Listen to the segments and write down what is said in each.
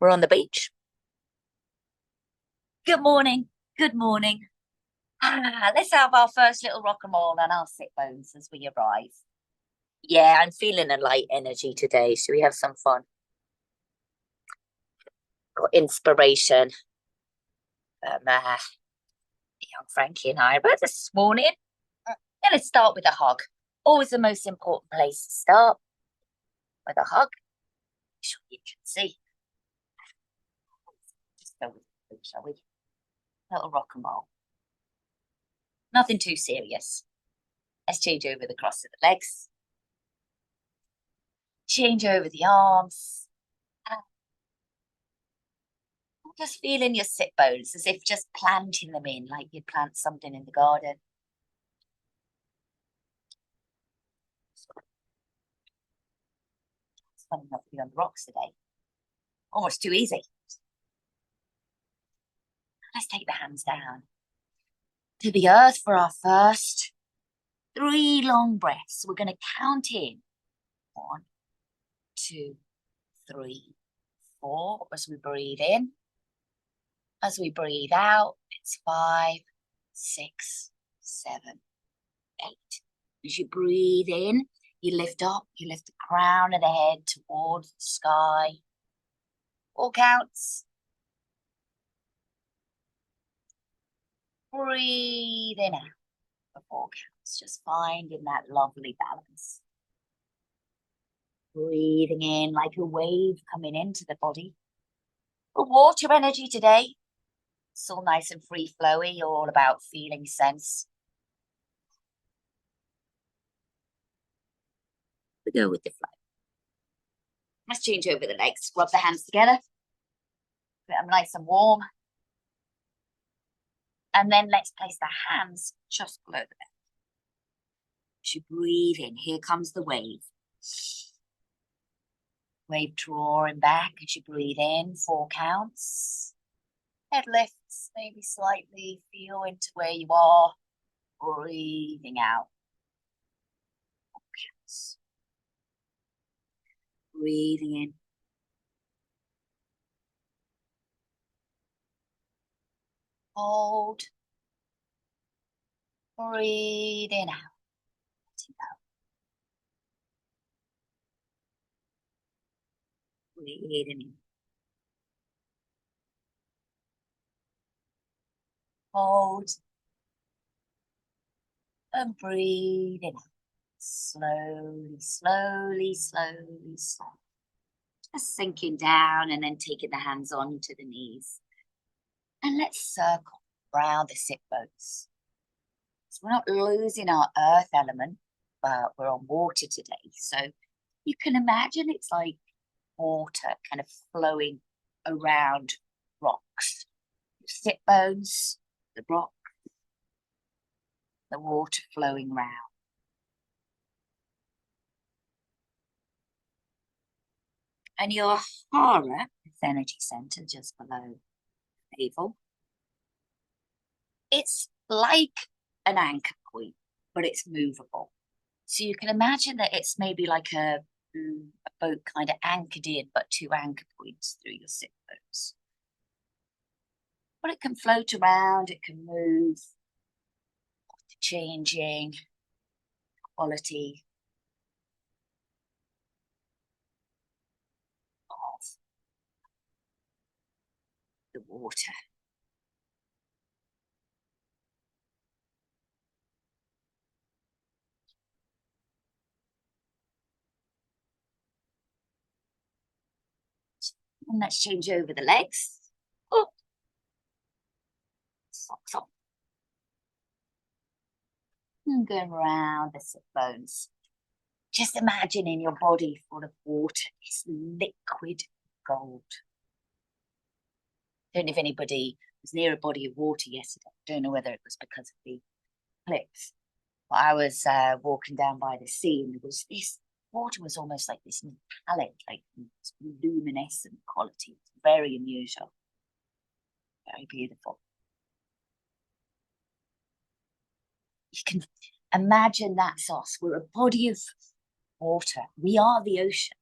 We're on the beach. Good morning. Good morning. Let's have our first little rock and roll on our sit bones as we arrive. Yeah, I'm feeling a light energy today. Should we have some fun? Got inspiration from young Frankie and I. But this morning, let's start with a hug. Always the most important place to start, with a hug. Sure you can see. Just go with it, shall we? Little rock and roll. Nothing too serious. Let's change over the cross of the legs. Change over the arms. Just feeling your sit bones as if just planting them in, like you'd plant something in the garden. It's fun enough to be on the rocks today. Almost too easy. Let's take the hands down to the earth for our first 3 long breaths. We're going to count in 1, 2, 3, 4 as we breathe in. As we breathe out, it's 5, 6, 7, 8. As you breathe in, you lift up, you lift the crown of the head towards the sky. 4 counts. Breathing out for 4 counts, just finding that lovely balance. Breathing in like a wave coming into the body. The water energy today, it's all nice and free flowy, all about feeling sense. We go with the flow. Let's change over the legs, rub the hands together. Get them nice and warm. And then let's place the hands just below the belly. As you breathe in, here comes the wave. Wave drawing back as you breathe in, 4 counts. Head lifts, maybe slightly, feel into where you are. Breathing out. 4 counts. Breathing in. Hold. Breathing out. Letting go. Breathing in. Hold. And breathing out. Slowly, slowly, slowly, slowly. Just sinking down and then taking the hands onto the knees. And let's circle around the sit bones. So we're not losing our earth element, but we're on water today. So you can imagine it's like water kind of flowing around rocks. The sit bones, the rock, the water flowing round. And your hara, this energy center just below the navel, it's like an anchor point, but it's movable. So you can imagine that it's maybe like a boat kind of anchored in, but 2 anchor points through your sit bones. But it can float around, it can move, changing quality of the water. And let's change over the legs. Oh. Socks off. And going around the sit bones. Just imagining your body full of water, this liquid gold. Don't know if anybody was near a body of water yesterday. Don't know whether it was because of the eclipse. But I was walking down by the sea, and there was this water was almost like this metallic, like luminescent quality. It's very unusual, very beautiful. You can imagine that's us. We're a body of water. We are the ocean.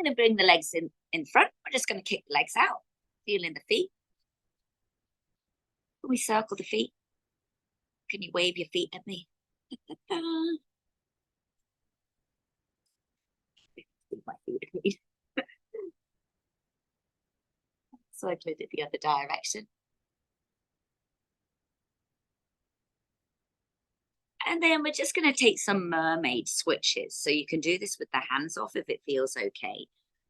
going to bring the legs in front. We're just going to kick the legs out, feeling the feet. Can we circle the feet? Can you wave your feet at me? My feet. Circle it the other direction. And then we're just going to take some mermaid switches. So you can do this with the hands off if it feels okay.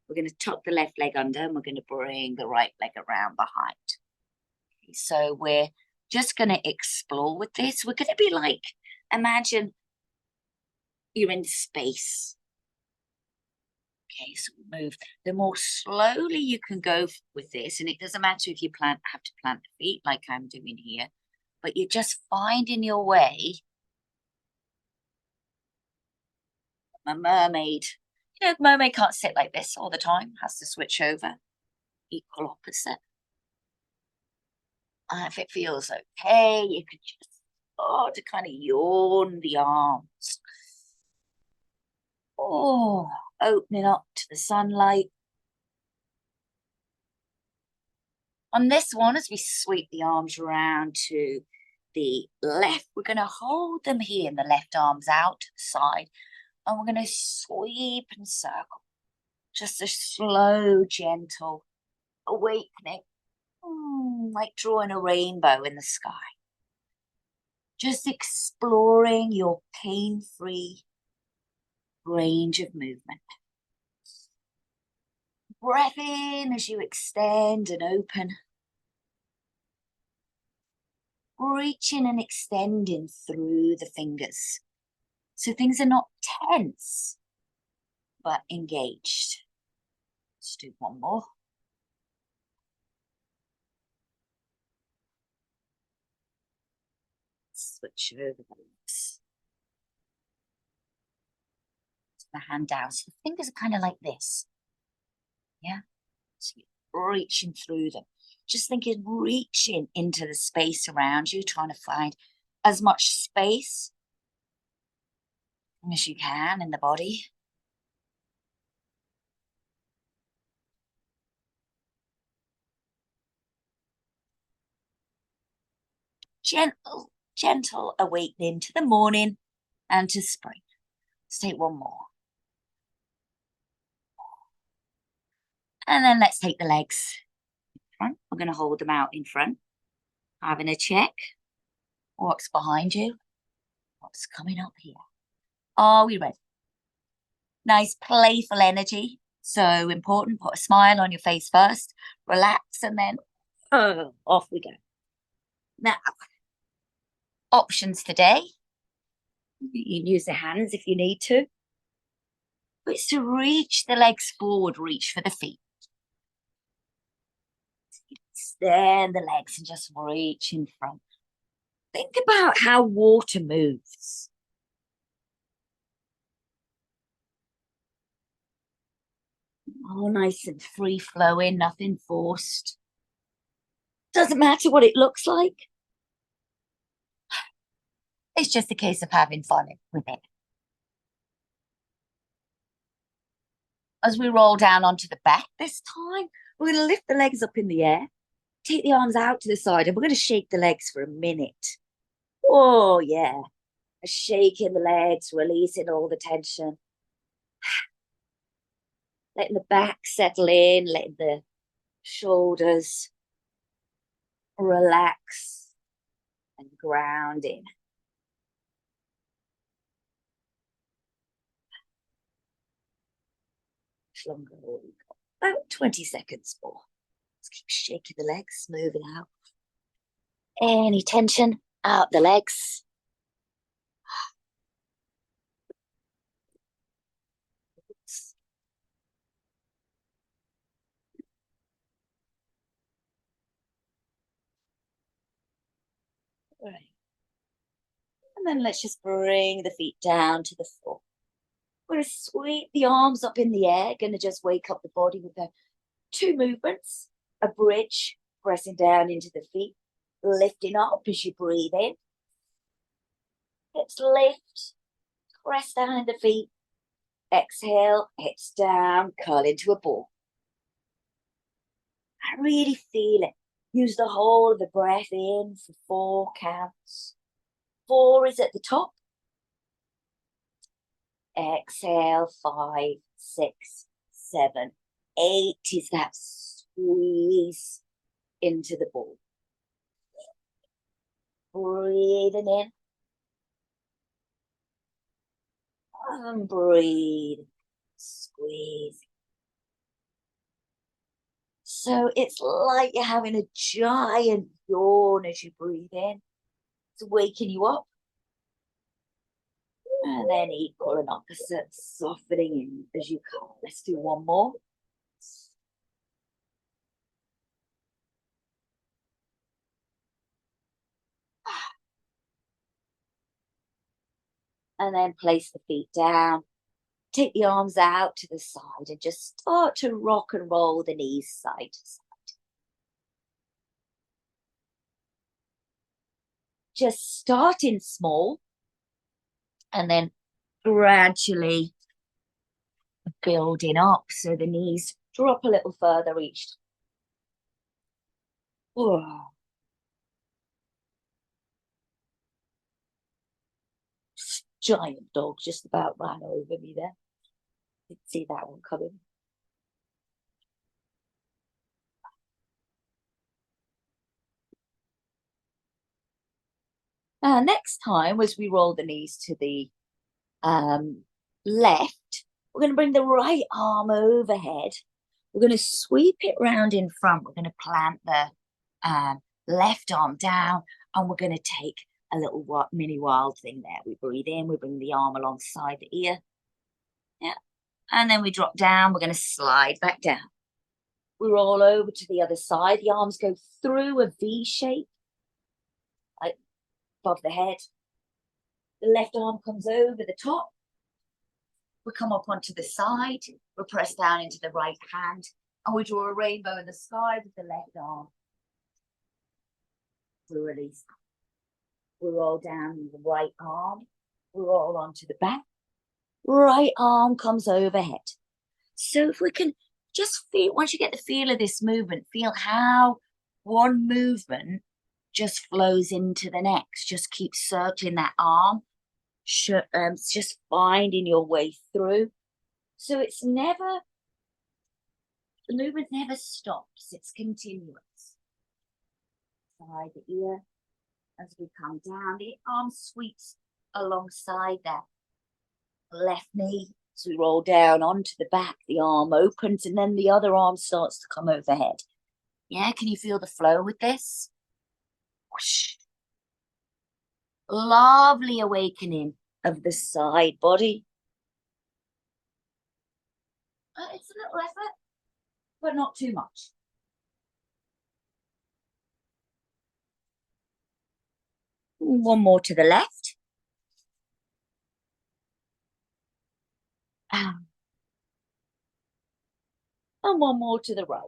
We're going to tuck the left leg under and we're going to bring the right leg around behind. Okay, so we're just going to explore with this. We're going to be like, imagine you're in space. Okay, so we move. The more slowly you can go with this, and it doesn't matter if you have to plant the feet like I'm doing here, but you're just finding your way. A mermaid, mermaid can't sit like this all the time, has to switch over. Equal opposite. If it feels okay, you could just start to kind of yawn the arms. Oh, opening up to the sunlight. On this one, as we sweep the arms around to the left, we're going to hold them here and the left arms out to the side. And we're going to sweep and circle. Just a slow, gentle awakening. Like drawing a rainbow in the sky. Just exploring your pain-free range of movement. Breath in as you extend and open. Reaching and extending through the fingers. So things are not tense, but engaged. Let's do one more. Switch over the legs. The hand down. So the fingers are kind of like this. Yeah. So you're reaching through them. Just thinking, reaching into the space around you, trying to find as much space as you can in the body. Gentle awakening to the morning and to spring. Let's take one more. And then let's take the legs in front. We're going to hold them out in front. Having a check. What's behind you? What's coming up here? Are we ready? Nice playful energy. So important. Put a smile on your face first. Relax and then off we go. Now, options today. You can use the hands if you need to. But it's to reach the legs forward, reach for the feet. Extend the legs and just reach in front. Think about how water moves. Oh, nice and free flowing, nothing forced. Doesn't matter what it looks like. It's just a case of having fun with it. As we roll down onto the back this time, we're going to lift the legs up in the air, take the arms out to the side, and we're going to shake the legs for a minute. Oh, yeah. Shaking the legs, releasing all the tension. Letting the back settle in, letting the shoulders relax and ground in. Longer, about 20 seconds more. Let's keep shaking the legs, smoothing out any tension out the legs. Right. And then let's just bring the feet down to the floor. We're going to sweep the arms up in the air, going to just wake up the body with the two movements. A bridge, pressing down into the feet, lifting up as you breathe in. Let's lift, press down in the feet, Exhale, hips down, curl into a ball. I really feel it. Use the whole of the breath in for 4 counts. 4 is at the top. Exhale, 5, 6, 7, 8 is that squeeze into the ball. Breathing in. And breathe. Squeeze. So it's like you're having a giant yawn as you breathe in. It's waking you up. And then equal and opposite, softening in as you come. Let's do one more. And then place the feet down. Take the arms out to the side and just start to rock and roll the knees side to side. Just starting small and then gradually building up so the knees drop a little further each time. Whoa. Giant dog just about ran over me there. Didn't see that one coming. Next time, as we roll the knees to the left, we're going to bring the right arm overhead. We're going to sweep it round in front. We're going to plant the left arm down, and we're going to take a little mini wild thing there. We breathe in, we bring the arm alongside the ear. Yeah. And then we drop down. We're going to slide back down. We roll over to the other side. The arms go through a V shape, like above the head. The left arm comes over the top. We come up onto the side. We press down into the right hand. And we draw a rainbow in the sky with the left arm. We release. We roll down the right arm. We roll onto the back. Right arm comes overhead. So if we can just feel, once you get the feel of this movement, feel how one movement just flows into the next. Just keep circling that arm. Just finding your way through. So it's never, the movement never stops. It's continuous. Side the ear. As we come down, the arm sweeps alongside that left knee. As we roll down onto the back, the arm opens and then the other arm starts to come overhead. Yeah, can you feel the flow with this? Whoosh. Lovely awakening of the side body. It's a little effort, but not too much. One more to the left. And one more to the right.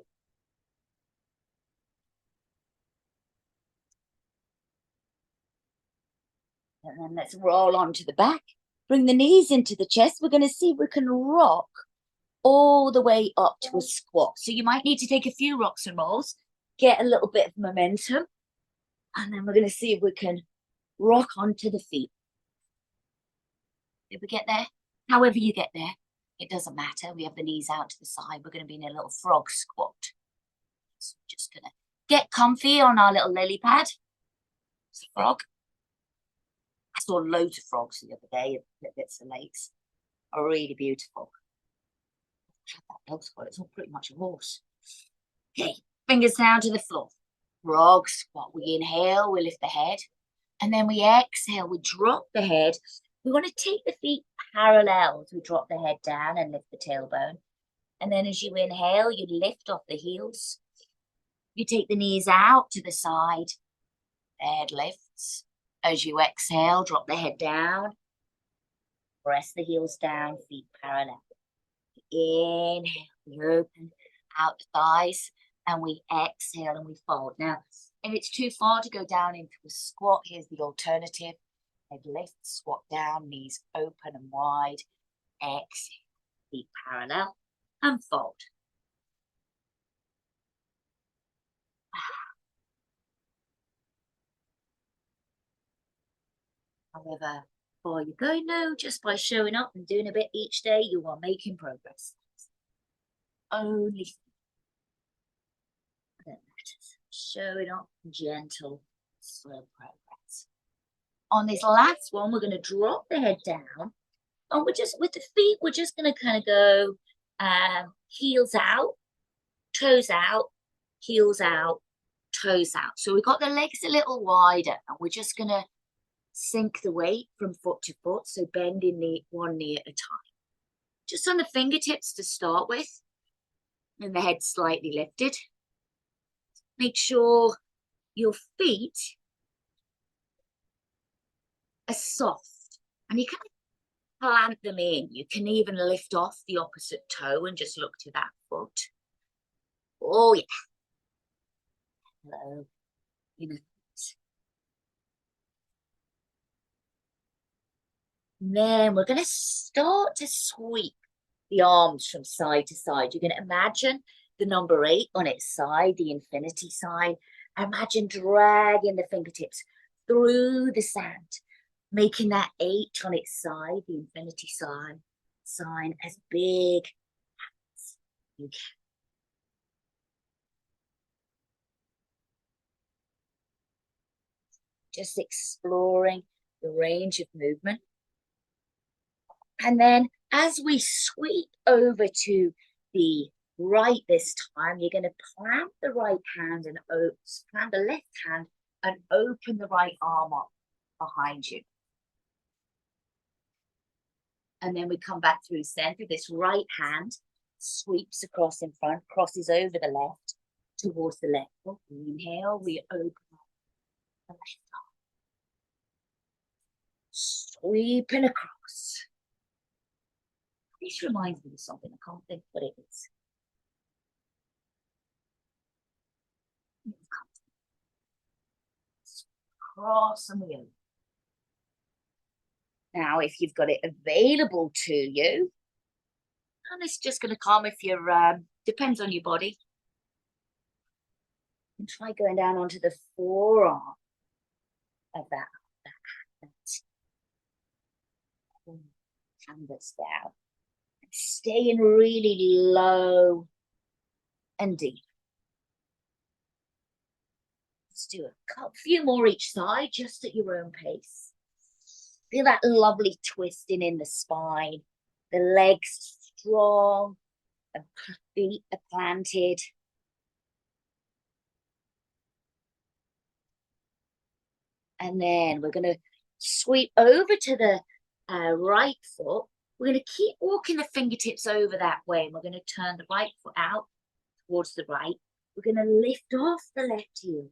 And then let's roll onto the back. Bring the knees into the chest. We're going to see if we can rock all the way up to a squat. So you might need to take a few rocks and rolls, get a little bit of momentum. And then we're going to see if we can rock onto the feet. Did we get there? However you get there, it doesn't matter. We have the knees out to the side. We're going to be in a little frog squat. So we're just going to get comfy on our little lily pad. It's a frog. I saw loads of frogs the other day at bits of lakes. Are really beautiful. That dog squat, it's all pretty much a horse. Okay, fingers down to the floor. Frog squat. We inhale, we lift the head. And then we exhale, we drop the head. We want to take the feet parallel as we drop the head down and lift the tailbone. And then as you inhale, you lift off the heels. You take the knees out to the side. The head lifts. As you exhale, drop the head down. Press the heels down, feet parallel. Inhale, we open out the thighs. And we exhale and we fold. Now, if it's too far to go down into a squat, here's the alternative. Head lift, squat down, knees open and wide. Exhale, feet parallel and fold. However, before you go, no, just by showing up and doing a bit each day, you are making progress. Only that matters. Showing up, gentle, slow progress. On this last one, we're going to drop the head down, and we're just, with the feet, we're just going to kind of go heels out, toes out, heels out, toes out. So we've got the legs a little wider, and we're just going to sink the weight from foot to foot, so bending one knee at a time. Just on the fingertips to start with, and the head slightly lifted. Make sure your feet are soft, and you can plant them in. You can even lift off the opposite toe and just look to that foot. Oh yeah. Hello. And then we're going to start to sweep the arms from side to side. You're going to imagine the number 8 on its side, the infinity sign. Imagine dragging the fingertips through the sand, making that 8 on its side, the infinity sign as big as you can. Just exploring the range of movement. And then as we sweep over to the right this time, you're going to plant the right hand and plant the left hand and open the right arm up behind you. And then we come back through center. This right hand sweeps across in front, crosses over the left towards the left. Inhale, we open up the left arm. Sweeping across. This reminds me of something. I can't think what it is. Cross and we open. Now, if you've got it available to you, and it's just going to come if you're, depends on your body. And try going down onto the forearm of that canvas down. And staying really low and deep. Let's do a few more each side, just at your own pace. Feel that lovely twisting in the spine. The legs strong, and feet are planted. And then we're going to sweep over to the right foot. We're going to keep walking the fingertips over that way. And we're going to turn the right foot out towards the right. We're going to lift off the left heel.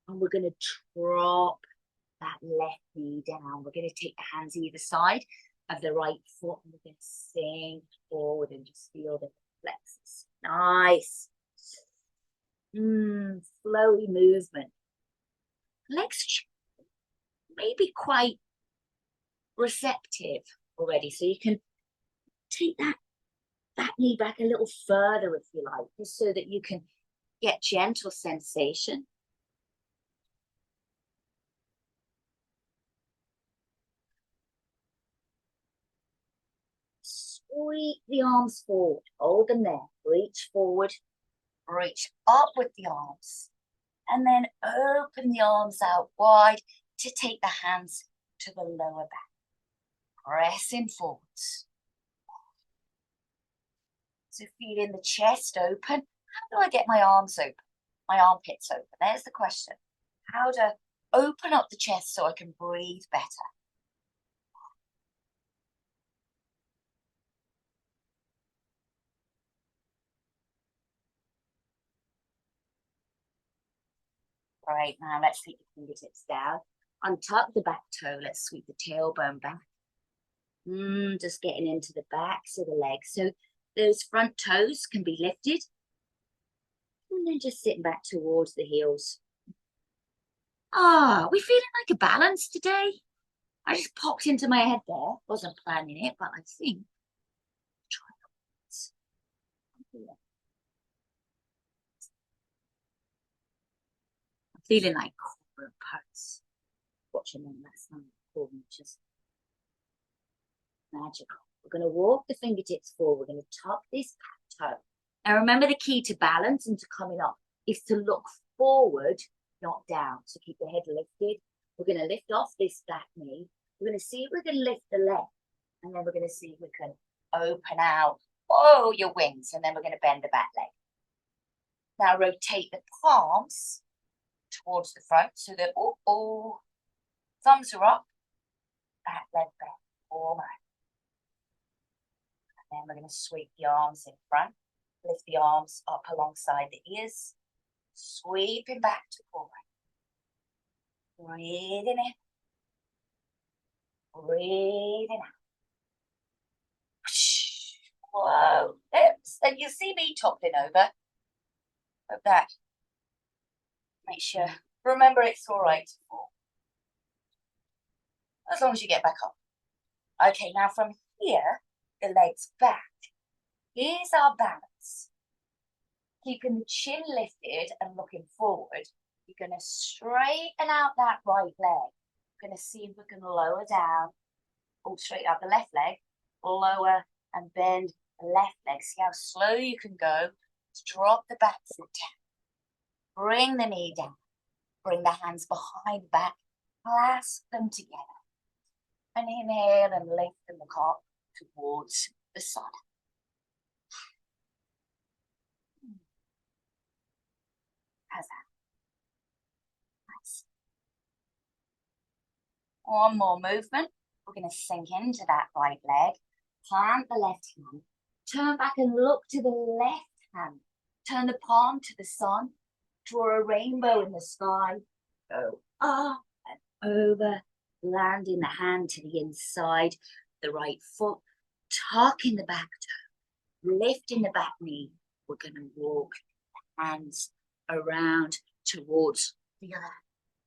And we're going to drop that left knee down. We're going to take the hands either side of the right foot. And we're going to sink forward and just feel the flexes. Nice. Flowy movement. Legs may be quite receptive already. So you can take that knee back a little further if you like, just so that you can get gentle sensation. Sweep the arms forward, hold them there, reach forward, reach up with the arms, and then open the arms out wide to take the hands to the lower back. Pressing forwards. So feeling the chest open. How do I get my arms open? My armpits open? There's the question. How to open up the chest so I can breathe better. All right, now let's take the fingertips down. Untuck the back toe. Let's sweep the tailbone back. Just getting into the backs of the legs. So those front toes can be lifted. And then just sitting back towards the heels. Ah, we feeling like a balance today? I just popped into my head there. Wasn't planning it, but I think. Yeah. I'm feeling like corporate parts watching them last night. Just magical. We're going to walk the fingertips forward. We're going to tuck this back toe. Now remember, the key to balance and to coming up is to look forward, not down. So keep the head lifted. We're going to lift off this back knee. We're going to see if we can lift the leg. And then we're going to see if we can open out, oh, your wings. And then we're going to bend the back leg. Now rotate the palms towards the front so that, thumbs are up, back leg back, forward. And then we're going to sweep the arms in front, lift the arms up alongside the ears, sweeping back to forward. Breathing in, breathing out. Whoa, and you see me toppling over. Like that. Make sure, remember it's all right to fall. As long as you get back up. Okay, now from here, the legs back. Here's our balance. Keeping the chin lifted and looking forward. You're going to straighten out that right leg. We're going to see if we can lower down, or straight out the left leg, lower and bend the left leg. See how slow you can go. Drop the back foot down. Bring the knee down. Bring the hands behind the back. Clasp them together. And inhale and lift them up towards the sun. How's that? Nice. One more movement. We're going to sink into that right leg. Plant the left hand. Turn back and look to the left hand. Turn the palm to the sun. Draw a rainbow in the sky. Go up and over. Landing the hand to the inside. The right foot. Tucking the back toe. Lifting the back knee. We're going to walk the hands around towards the other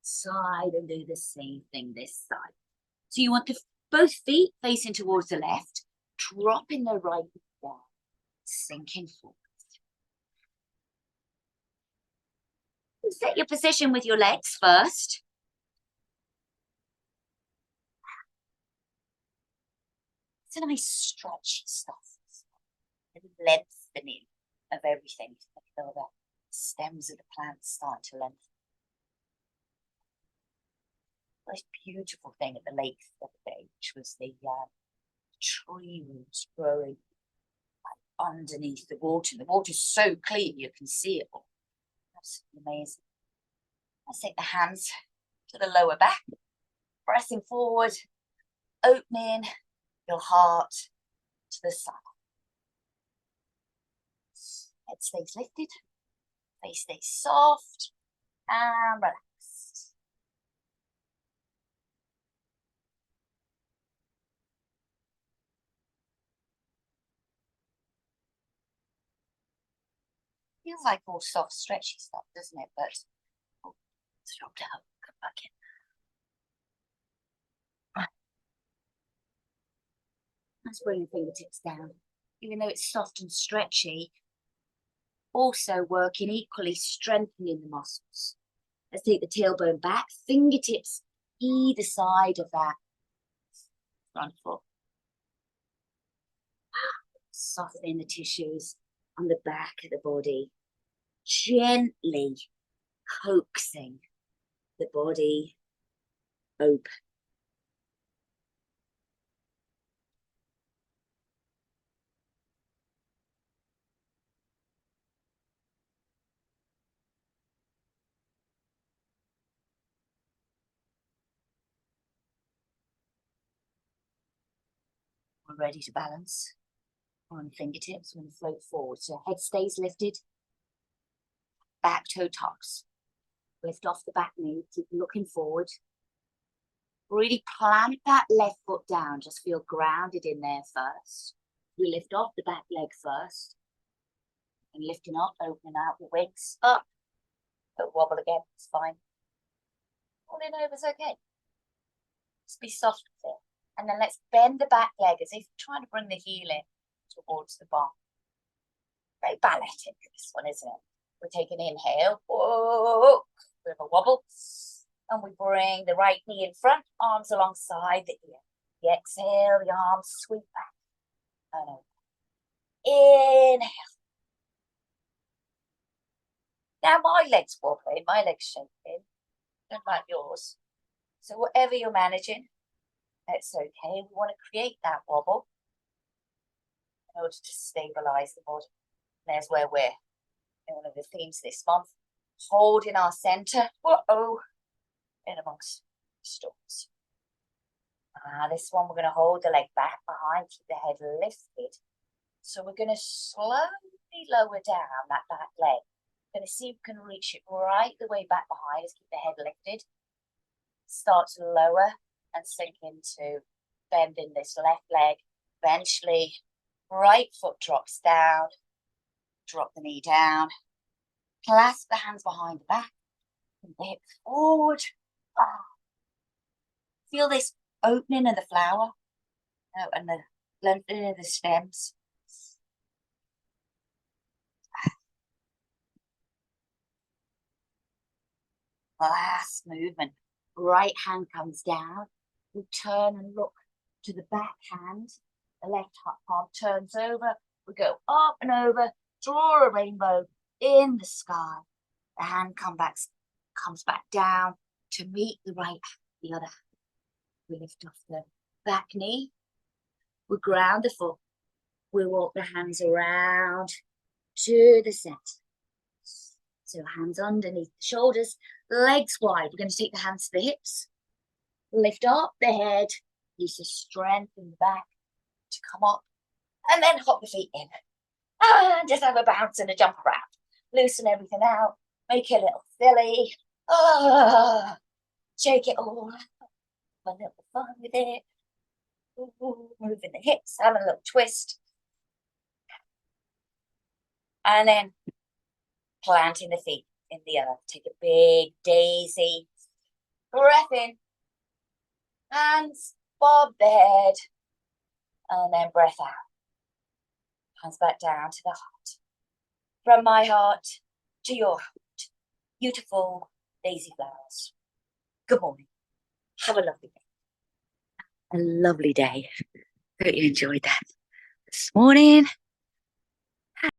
side and do the same thing this side. So you want both feet facing towards the left, dropping the right down, sinking forward. Set your position with your legs first. It's a nice stretchy stuff. Lengthening of everything. Feel the stems of the plants start to lengthen. The most beautiful thing at the lake the other day, which was the tree roots growing underneath the water. The water's so clean you can see it all. Absolutely amazing. Let's take the hands to the lower back, pressing forward, opening your heart to the side. Head stays lifted, face stays soft and relaxed. Feels like all soft, stretchy stuff, doesn't it? But it's dropped out. Come back in. Let's bring the fingertips down. Even though it's soft and stretchy, also working equally strengthening the muscles. Let's take the tailbone back, fingertips either side of that front foot. Softening the tissues on the back of the body, gently coaxing the body open. We're ready to balance on fingertips. We're going to float forward. So head stays lifted, back toe tucks. Lift off the back knee, keep looking forward. Really plant that left foot down. Just feel grounded in there first. We lift off the back leg first. And lifting up, opening out the wings. Up. Don't wobble again, it's fine. Rolling over is okay. Just be soft with it. And then let's bend the back leg as if you're trying to bring the heel in towards the bar. Very balletic, this one, isn't it? We take an inhale, whoa, bit of a wobble, and we bring the right knee in front, arms alongside the ear. The exhale, the arms sweep back and over. Inhale. Now my legs wobbling, my legs shaking, don't like yours. So whatever you're managing, it's okay. We want to create that wobble in order to stabilize the body. And there's where we're in one of the themes this month, holding our center, in amongst storms. This one we're going to hold the leg back behind, keep the head lifted. So we're going to slowly lower down that back leg. We're going to see if we can reach it right the way back behind us, keep the head lifted. Start to lower and sink into bending this left leg. Eventually, right foot drops down, drop the knee down, clasp the hands behind the back, and the hips forward. Feel this opening of the flower and the lengthening of the stems. Last movement. Right hand comes down. We turn and look to the back hand. The left palm turns over. We go up and over. Draw a rainbow in the sky. The hand comes back down to meet the right hand, the other hand. We lift off the back knee. We ground the foot. We walk the hands around to the center. So hands underneath the shoulders, legs wide. We're going to take the hands to the hips. Lift up the head. Use the strength in the back to come up. And then hop the feet in. And just have a bounce and a jump around. Loosen everything out. Make it a little silly. Shake it all. Have a little fun with it. Moving the hips. Have a little twist. And then planting the feet in the earth. Take a big daisy breath in. Hands bob the head. And then breath out. Hands back down to the heart. From my heart to your heart. Beautiful daisy flowers. Good morning. Have a lovely day. A lovely day. Hope you enjoyed that this morning.